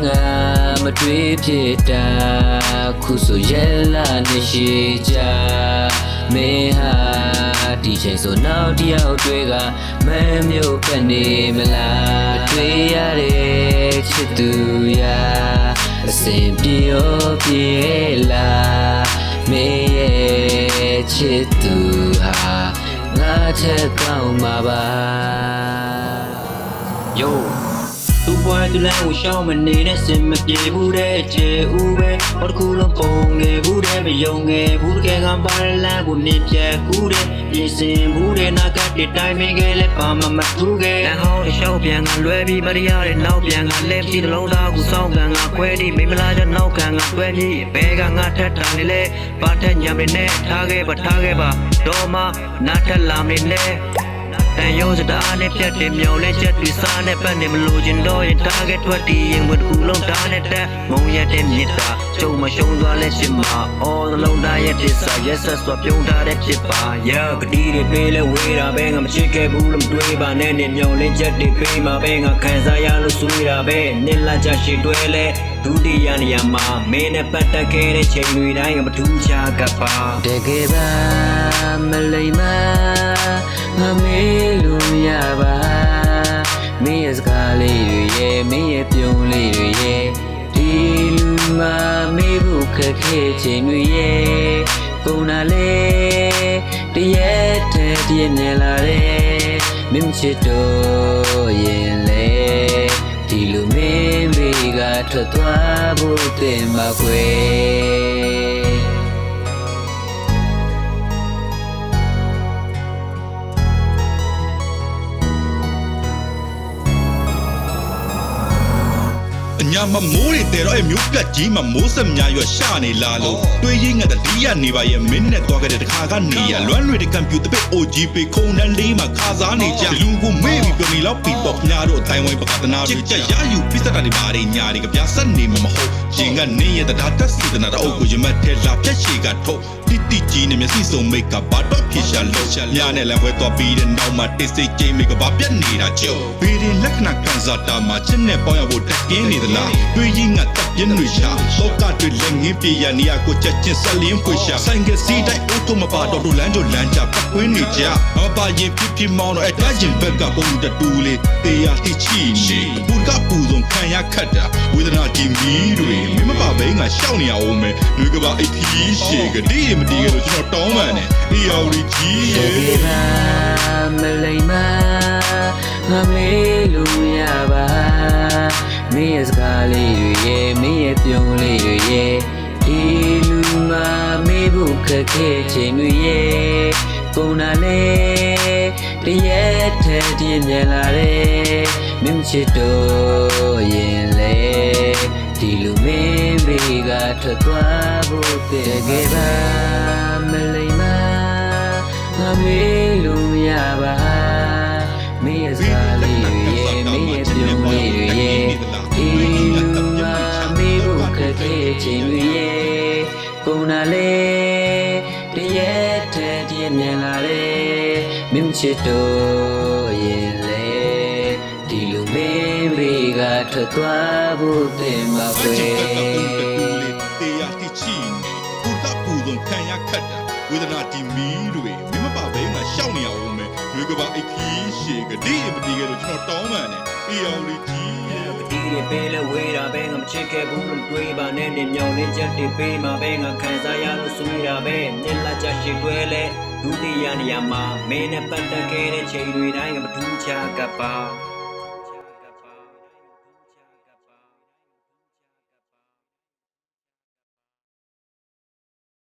ငါမတွေ့ဖြစ်တာခုဆိုရဲ့လာနေရှိကြမင်းဟာဒီချိန်ဆိုနောက်တယောက်တွေကမမျိုးဖက်နေမလားမတွေ့ရတဲ့ချစ်သူရာအစဉ်ပြေရောပြေလားမင်းရဲ့ချစ်သူဟာငါချက်ကောင်းမှာပါ Yo သူ့ဘွားသူလမ်းကိုရှောင်းမနေတဲ့စင်မပြေဘူးတဲ့ကျေဦးပဲဟောတခုလုံးပုံငယ်ဘူးတဲ့မယုံငယ်ဘူးတကယ်ကပါလမ်းကိုနေပြက်ကူးတဲ့ပြင်ဆင်ဘူးတဲ့နာကတဲ့တိုင်းမင်းကလေးပါမထူးခဲ့လမ်းဟောင်းရှောင်းပြန်ကလွဲပြီးမရတဲ့နောက်ပြန်ကလဲပြီးတလုံးသားကိုစောင်းကန်ကခွဲပြီးမိမလာတဲ့နောက်ကန်ကတွဲပြီးဘဲကငါထက်တာနေလဲပါထက်ညံမနေထားခဲ့ပါတော့မှနားထက်လာမနေတန်ရုံးစတားနဲ့ပြတ်တယ်မြော်လဲချက်တွေစားနဲ့ပတ်နေမလို့ခြင်းတော့ရင်တားခဲ့ထွက်တည်ရင်ဝတ်ကူလုံးတားနဲ့တက်မုံရတဲ့မြစ်တာကျုံမရှုံးသွားလဲဖြစ်မှာအော်လုံးသားရဲ့တစ္ဆာရက်ဆက်စွာပြုံးထားတဲ့ဖြစ်ပါရဲ့ကတိတွေပေးလဲဝေးတာပဲငါမချစ်ခဲ့ဘူးလို့မတွေးပါနဲ့နဲ့မြော်လဲချက်တွေပေးမှာပဲငါခံစားရလို့ဆွေးတာပဲနစ်လာချရှိတွဲလဲဒုတိယနေရာမှာမင်းနဲ့ပတ်သက်ခဲ့တဲ့ချိန်တွေတိုင်းကမထူးခြားကပ်ပါ တကယ်ပါမလိမ္မာငါမေးလို့ရပါမင်းရဲ့စကားလေးတွေရဲ့မင်းရဲ့ပြုံးလေးတွေရဲ့ဒီလူမှာမေးဖို့ခက်ခဲချိန်တွေရဲ့ကုန်လာလေတရက်တည်းတည်းနေလာတယ်မင်းချစ်တော့ရင်လေဒီလူမင်းဘေးကထွက်သွားဖို့တင်ပါခွေညာမမိုးတွေတဲတော့အမျိုးပြတ်ကြီးမှာမိုးဆက်များရွရှာနေလာလို့တွေးရင်းငါတတိယနေပါရဲ့မင်းနဲ့သွားခဲ့တဲ့တခါကနေရလွမ်းလွေတဲ့ကွန်ပျူတာပဲ OGP ခုံတန်းလေးမှာခါစားနေကြလူကိုမေ့ပြီးပြောနေလောက်ပြီးတော့ညာတို့အတိုင်းဝိုင်းပကတနာတွေချက်ရယူပြစ်စတာတွေဘာတွေညာတွေကပြဆက်နေမှာမဟုတ်ရင်ကနေရတဲ့ဒါတက်စီတနာတော့အုပ်ကိုရမတ်ထဲလာပြက်ရှည်ကထုတ်တိကြီးနဲ့မျက်စိစုံမိတ်ကဘာတော့ဖြစ်ရှာလို့ညာနဲ့လည်းဝဲသွားပြီးတဲ့နောက်မှာတစ်စိတ်ကြီးမိကဘာပြက်နေတာကျုပ်ဘေးရင်လက္ခဏာကန်စားတာမှာချစ်နဲ့ပေါင်းရဖို့တက်ကင်းနေသလားတွေးရင်ငါတပ်ပြင်းတွေရှာတော့ကတွေလည်းငင်းပြေရနေရကိုချက်ချင်းဆက်လင်းဖွေရှာဆိုင်ကစီတိုင်းအိုတိုမပါတော့တို့လမ်းကြလမ်းကြပတ်ကွင်းနေကြမပါရင်ဖြစ်မောင်းတော့အတရင်ဘက်ကပုံတူလေးတေးရတိချီနေဘူကပူဆုံးခံရခတ်တာဝေဒနာဒီမီတွေမင်းမပါဘဲငါရှောက်နေရအောင်မယ်နှွေကပါအိတ်ခီးရှေကတိမတီးလို့ကျွန်တော်တောင်းပန်တယ်အေးအောင်ကြီးရဲ့ တကယ်ပါမလိမ္မာငါမေးလို့ရပါမင်းရဲ့စကားလေးတွေရဲ့မင်းရဲ့ပြုံးလေးတွေရဲ့ဒီလူမှာမေးဖို့ခက်ခဲချိန်တွေရဲ့ကုန်လာလေတရက်တည်းတည်းမြင်လာတယ်မင်းချစ်တော့ရင်လေဒီလူမင်းဘေးကထွက်သွားဖို့တကယ်ပါမလိမ္မာငါမေးလို့ရပါမင်းရဲ့စကားလေးတွေရဲ့မင်းရဲ့ပြုံးလေးတွေရဲ့ဒီလူမှာမေးဖို့ခက်ခဲချိန်တွေရဲ့ကုန်လာလေတရက်တည်းတည်းမြင်လာတယ်မင်းချစ်တော့ရင်လေဒီလူမင်းဘေးကထွက်သွားဖို့တင်ပါပဲ တေးရတိချီနေဘူကပူဆုံးခံရခတ်တာဝေဒနာဒီမီတွေမင်းမပါဘဲငါရှောက်နေရအောင်မယ်ရွေးကပါအိတ်ခီးရှေကတိမတီးခဲ့လို့ကျွန်တော်တောင်းပန်တယ်အေးအောင်ကြီးရဲ့ ဒီတွေပေးလဲဝေးတာပဲငါမချစ်ခဲ့ဘူးလို့တွေးပါနဲ့နဲ့မြောင်လင်းချက်တွေပေးမှာပဲငါခံစားရလို့ဆွေးတာပဲနစ်လာချရှိတွဲလဲဒုတိယနေရာမှာမင်းနဲ့ပတ်သက်ခဲ့တဲ့ချိန်တွေတိုင်းကမထူးခြားကပ်ပါ